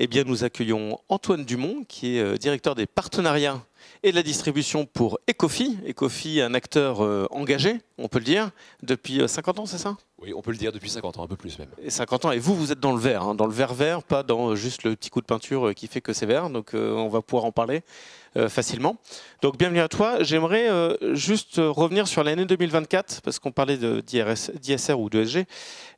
Eh bien, nous accueillons Antoine Dumont, qui est directeur des partenariats et de la distribution pour Ecofi. Ecofi, un acteur engagé, on peut le dire, depuis 50 ans, c'est ça? Oui, on peut le dire depuis 50 ans, un peu plus même. Et 50 ans, et vous, vous êtes dans le vert, hein, dans le vert, pas dans juste le petit coup de peinture qui fait que c'est vert, donc on va pouvoir en parler facilement. Donc bienvenue à toi. J'aimerais juste revenir sur l'année 2024, parce qu'on parlait d'ISR ou d'ESG.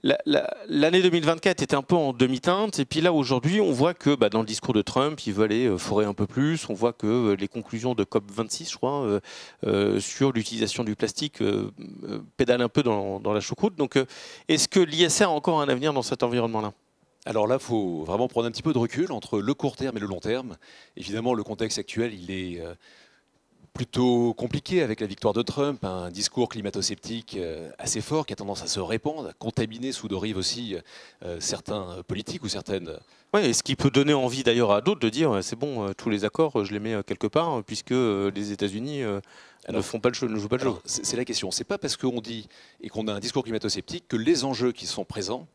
L'année 2024 était un peu en demi-teinte, et puis là aujourd'hui on voit que dans le discours de Trump il veut aller forer un peu plus, on voit que les conclusions de COP26 je crois sur l'utilisation du plastique pédalent un peu dans la choucroute. Donc est-ce que l'ISR a encore un avenir dans cet environnement-là? Alors là, il faut vraiment prendre un petit peu de recul entre le court terme et le long terme. Évidemment, le contexte actuel, il est plutôt compliqué avec la victoire de Trump, un discours climato-sceptique assez fort qui a tendance à se répandre, à contaminer sous de rive aussi certains politiques ou certaines... Oui, et ce qui peut donner envie d'ailleurs à d'autres de dire c'est bon, tous les accords, je les mets quelque part, puisque les États-Unis ne jouent pas le jeu. C'est la question. C'est pas parce qu'on dit et qu'on a un discours climato-sceptique que les enjeux qui sont présents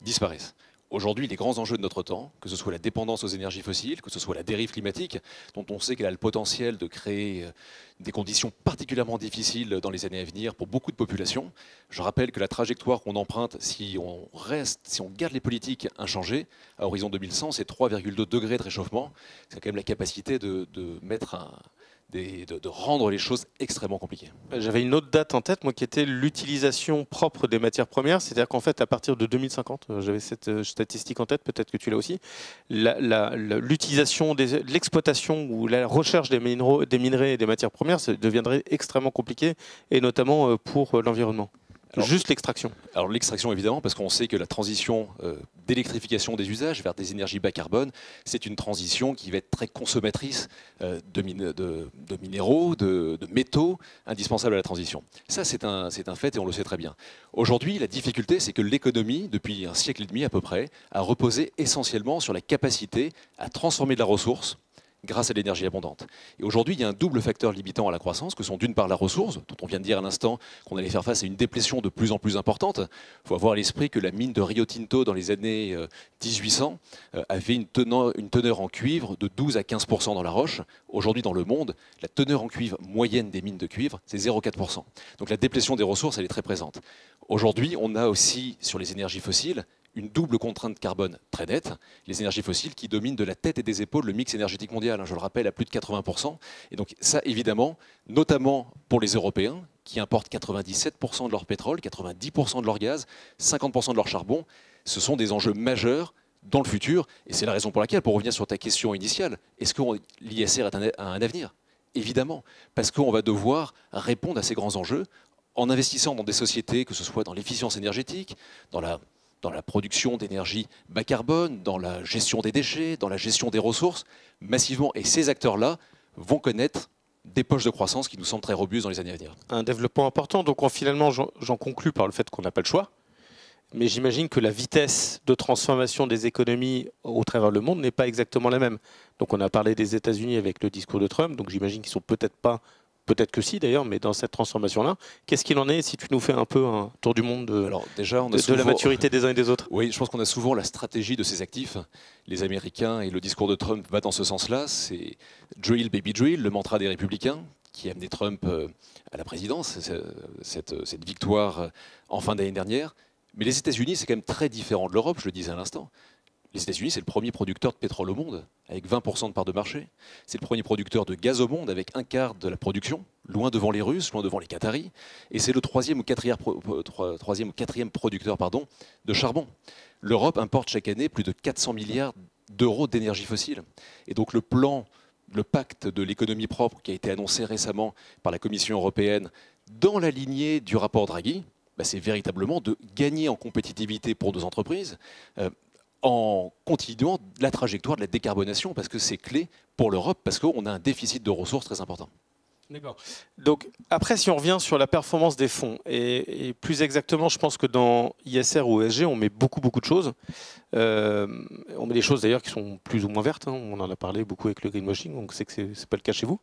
disparaissent. Aujourd'hui, les grands enjeux de notre temps, que ce soit la dépendance aux énergies fossiles, que ce soit la dérive climatique, dont on sait qu'elle a le potentiel de créer des conditions particulièrement difficiles dans les années à venir pour beaucoup de populations. Je rappelle que la trajectoire qu'on emprunte, si on garde les politiques inchangées, à horizon 2100, c'est 3,2 degrés de réchauffement. C'est quand même la capacité de rendre les choses extrêmement compliquées. J'avais une autre date en tête, moi, qui était l'utilisation propre des matières premières. C'est-à-dire qu'en fait, à partir de 2050, j'avais cette statistique en tête, peut-être que tu l'as aussi, l'utilisation, l'exploitation ou la recherche des minerais et des matières premières deviendrait extrêmement compliqué, et notamment pour l'environnement. Juste l'extraction. Alors l'extraction évidemment, parce qu'on sait que la transition d'électrification des usages vers des énergies bas carbone, c'est une transition qui va être très consommatrice de minéraux, de métaux, indispensables à la transition. Ça c'est un fait et on le sait très bien. Aujourd'hui, la difficulté, c'est que l'économie, depuis un siècle et demi à peu près, a reposé essentiellement sur la capacité à transformer de la ressource grâce à l'énergie abondante. Et aujourd'hui, il y a un double facteur limitant à la croissance, que sont d'une part la ressource, dont on vient de dire à l'instant qu'on allait faire face à une déplétion de plus en plus importante. Il faut avoir à l'esprit que la mine de Rio Tinto, dans les années 1800, avait une teneur en cuivre de 12 à 15% dans la roche. Aujourd'hui, dans le monde, la teneur en cuivre moyenne des mines de cuivre, c'est 0,4%. Donc la déplétion des ressources, elle est très présente. Aujourd'hui, on a aussi, sur les énergies fossiles, une double contrainte carbone très nette, les énergies fossiles qui dominent de la tête et des épaules le mix énergétique mondial, je le rappelle, à plus de 80%. Et donc ça, évidemment, notamment pour les Européens, qui importent 97% de leur pétrole, 90% de leur gaz, 50% de leur charbon, ce sont des enjeux majeurs dans le futur. Et c'est la raison pour laquelle, pour revenir sur ta question initiale, est-ce que l'ISR a un avenir? Évidemment, parce qu'on va devoir répondre à ces grands enjeux en investissant dans des sociétés, que ce soit dans l'efficience énergétique, dans la production d'énergie bas carbone, dans la gestion des déchets, dans la gestion des ressources, massivement. Et ces acteurs-là vont connaître des poches de croissance qui nous semblent très robustes dans les années à venir. Un développement important. Donc finalement, j'en conclus par le fait qu'on n'a pas le choix. Mais j'imagine que la vitesse de transformation des économies au travers le monde n'est pas exactement la même. Donc on a parlé des États-Unis avec le discours de Trump. Donc j'imagine qu'ils ne sont peut-être pas... Peut-être que si d'ailleurs, mais dans cette transformation-là, qu'est-ce qu'il en est si tu nous fais un peu un tour du monde de la maturité des uns et des autres? Oui, je pense qu'on a souvent la stratégie de ces actifs. Les Américains et le discours de Trump va dans ce sens-là. C'est drill, baby drill, le mantra des républicains qui a amené Trump à la présidence, cette victoire en fin d'année dernière. Mais les États-Unis, c'est quand même très différent de l'Europe, je le disais à l'instant. Les États-Unis, c'est le premier producteur de pétrole au monde, avec 20% de part de marché. C'est le premier producteur de gaz au monde, avec un quart de la production, loin devant les Russes, loin devant les Qataris. Et c'est le troisième ou quatrième producteur de charbon. L'Europe importe chaque année plus de 400 milliards d'euros d'énergie fossile. Et donc le pacte de l'économie propre qui a été annoncé récemment par la Commission européenne dans la lignée du rapport Draghi, c'est véritablement de gagner en compétitivité pour nos entreprises, en continuant la trajectoire de la décarbonation, parce que c'est clé pour l'Europe, parce qu'on a un déficit de ressources très important. D'accord. Donc après, si on revient sur la performance des fonds, et plus exactement, je pense que dans ISR ou ESG, on met beaucoup de choses. On met des choses d'ailleurs qui sont plus ou moins vertes. On en a parlé beaucoup avec le greenwashing, donc c'est que c'est pas le cas chez vous.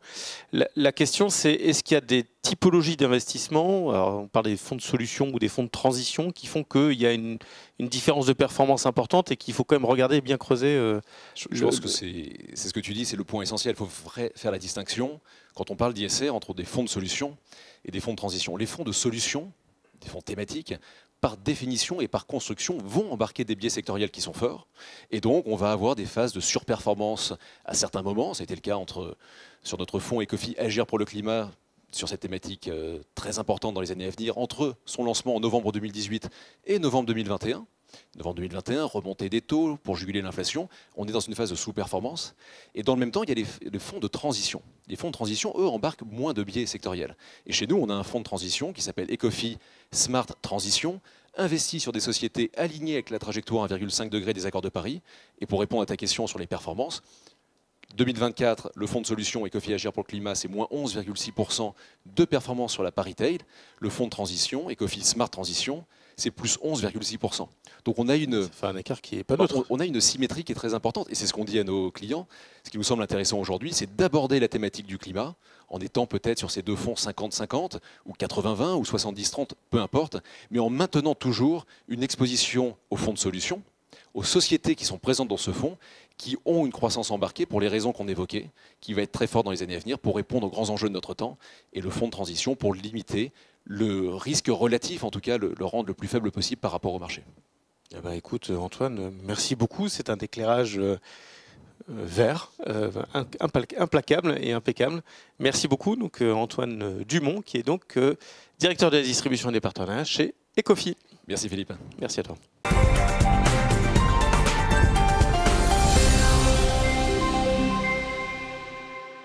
La question, c'est est-ce qu'il y a des typologies d'investissement, on parle des fonds de solutions ou des fonds de transition, qui font qu'il y a une différence de performance importante et qu'il faut quand même regarder et bien creuser. Je pense que c'est ce que tu dis, c'est le point essentiel. Il faut faire la distinction, quand on parle d'ISR, entre des fonds de solutions et des fonds de transition. Les fonds de solutions, des fonds thématiques, par définition et par construction, vont embarquer des biais sectoriels qui sont forts. Et donc, on va avoir des phases de surperformance à certains moments. C'était le cas sur notre fonds Ecofi Agir pour le climat, sur cette thématique très importante dans les années à venir, entre son lancement en novembre 2018 et novembre 2021. Novembre 2021, remontée des taux pour juguler l'inflation. On est dans une phase de sous-performance. Et dans le même temps, il y a les fonds de transition. Les fonds de transition, eux, embarquent moins de biais sectoriels. Et chez nous, on a un fonds de transition qui s'appelle Ecofi Smart Transition, investi sur des sociétés alignées avec la trajectoire 1,5 degré des accords de Paris. Et pour répondre à ta question sur les performances, 2024, le fonds de solution Ecofi Agir pour le climat, c'est moins 11,6% de performance sur la part retail. Le fonds de transition, Ecofi Smart Transition, c'est plus 11,6%. Donc on a un écart qui est pas neutre. On a une symétrie qui est très importante. Et c'est ce qu'on dit à nos clients. Ce qui nous semble intéressant aujourd'hui, c'est d'aborder la thématique du climat en étant peut-être sur ces deux fonds 50-50 ou 80-20 ou 70-30, peu importe, mais en maintenant toujours une exposition aux fonds de solution, aux sociétés qui sont présentes dans ce fonds, qui ont une croissance embarquée pour les raisons qu'on évoquait, qui va être très forte dans les années à venir pour répondre aux grands enjeux de notre temps, et le fonds de transition pour limiter le risque relatif, en tout cas le rendre le plus faible possible par rapport au marché. Eh ben, écoute Antoine, merci beaucoup. C'est un éclairage vert, implacable et impeccable. Merci beaucoup. Donc, Antoine Dumont, qui est donc directeur de la distribution et des partenariats chez Ecofi. Merci Philippe. Merci à toi.